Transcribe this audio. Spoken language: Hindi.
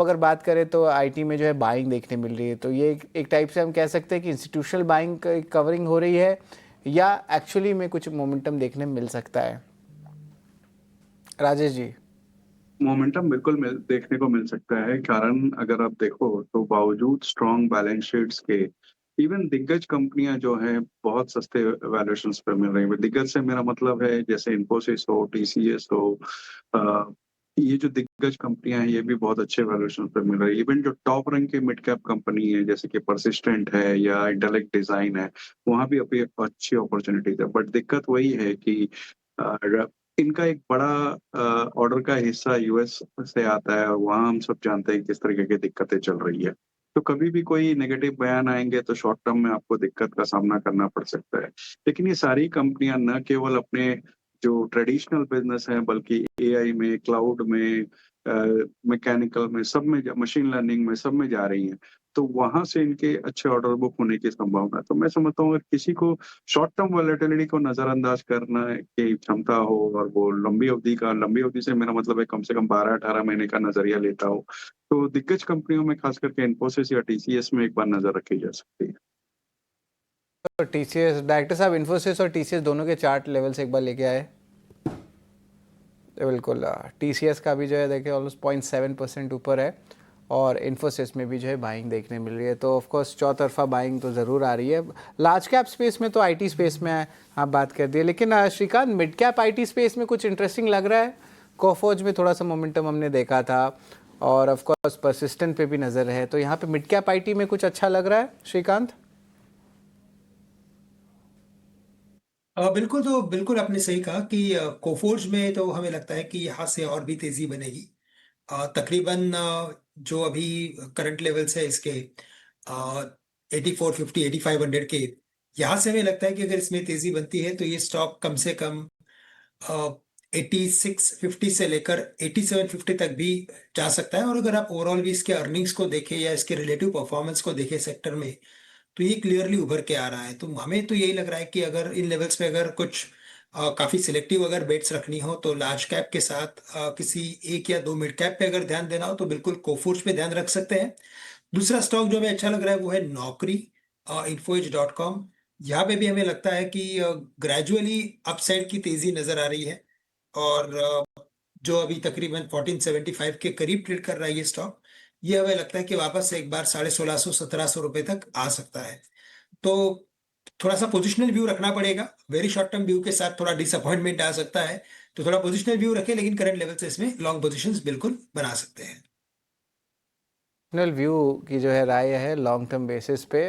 अगर बात करें तो आईटी में जो है बाइंग देखने मिल रही है, तो ये एक टाइप से हम कह सकते हैं कि इंस्टीट्यूशनल बाइंग कवरिंग हो रही है, या एक्चुअली में कुछ मोमेंटम देखने मिल सकता है? राजेश जी। मोमेंटम बिल्कुल देखने को मिल सकता है। कारण अगर आप देखो तो बावजूद स्ट्रॉन्ग बैलेंस शीट्स के इवन दिग्गज कंपनियां जो हैं बहुत सस्ते वैल्यूएशंस पे मिल रही हैं। दिग्गज से मेरा मतलब है जैसे इन्फोसिस हो, टीसीएस हो, अ, ये जो दिग्गज कंपनियां हैं ये भी बहुत अच्छे वैल्यूएशन पे मिल रही है। इवन जो टॉप रैंक के मिड कैप कंपनी है जैसे कि परसिस्टेंट है या इंटेलेक्ट डिजाइन है, वहां भी अभी अच्छी अपॉर्चुनिटीज है। बट दिक्कत वही है कि इनका एक बड़ा ऑर्डर का हिस्सा यूएस से आता है और वहाँ हम सब जानते हैं किस तरीके की दिक्कतें चल रही है। तो कभी भी कोई नेगेटिव बयान आएंगे तो शॉर्ट टर्म में आपको दिक्कत का सामना करना पड़ सकता है। लेकिन ये सारी कंपनियां न केवल अपने जो ट्रेडिशनल बिजनेस है बल्कि एआई में, क्लाउड में, मैकेनिकल में, सब में, मशीन लर्निंग में, सब में जा रही हैं। तो वहां से इनके अच्छे ऑर्डर बुक होने की संभावना है। तो मैं समझता हूँ अगर किसी को शॉर्ट टर्म वॉलेटिलिटी को नजरअंदाज करना की क्षमता हो और वो लंबी अवधि से मेरा मतलब है कम से कम 12-18 महीने का नजरिया लेता हो, तो दिग्गज कंपनियों में खास करके इन्फोसिस या टीसीएस में एक बार नजर रखी जा सकती है। तो टीसीएस डायरेक्टर साहब, इन्फोसिस और टीसीएस दोनों के चार्ट लेवल से एक बार लेके आए। बिल्कुल, टीसीएस का भी जो है देखिए ऑलमोस्ट 0.7% ऊपर है, और इन्फोसिस में भी जो है बाइंग देखने मिल रही है। तो ऑफकोर्स चौतरफा बाइंग तो ज़रूर आ रही है। लार्ज कैप स्पेस में तो आईटी स्पेस में आप बात कर दिए, लेकिन Shrikant, mid cap IT space में कुछ इंटरेस्टिंग लग रहा है? कोफोज में थोड़ा सा मोमेंटम हमने देखा था, और ऑफकोर्स परसिस्टेंट पे भी नज़र है, तो यहाँ पे मिड कैप आईटी में कुछ अच्छा लग रहा है श्रीकांत? बिल्कुल, तो बिल्कुल आपने सही कहा कि कोफोर्ज में तो हमें लगता है कि यहाँ से और भी तेजी बनेगी। तकरीबन जो अभी करंट लेवल्स है इसके 8450 8500 के, यहाँ से हमें लगता है कि अगर इसमें तेजी बनती है तो ये स्टॉक कम से कम 8650 से लेकर 8750 तक भी जा सकता है। और अगर आप ओवरऑल भी इसके अर्निंग्स को देखें या इसके रिलेटिव परफॉर्मेंस को देखें सेक्टर में, तो ये क्लियरली उभर के आ रहा है। तो हमें तो यही लग रहा है कि अगर इन लेवल्स पे अगर कुछ काफी सिलेक्टिव अगर बेट्स रखनी हो तो लार्ज कैप के साथ किसी एक या दो मिड कैप पे अगर ध्यान देना हो तो बिल्कुल कोफोर्ज पे ध्यान रख सकते हैं। दूसरा स्टॉक जो हमें अच्छा लग रहा है वो है नौकरी, info.com। यहाँ पे भी हमें लगता है कि ग्रेजुअली अपसाइड की तेजी नजर आ रही है। और जो अभी तकरीबन 1475 के करीब ट्रेड कर रहा है ये स्टॉक, ये हमें लगता है कि वापस से एक बार 1650 1700 रुपए तक आ सकता है। तो थोड़ा सा पोजिशनल व्यू रखना पड़ेगा। वेरी शॉर्ट टर्म व्यू के साथ थोड़ा डिसअपॉइंटमेंट आ सकता है, तो थोड़ा पोजिशनल व्यू रखें, लेकिन करंट लेवल से इसमें लॉन्ग पोजिशंस बिल्कुल बना सकते हैं। व्यू की जो है राय है लॉन्ग टर्म बेसिस पे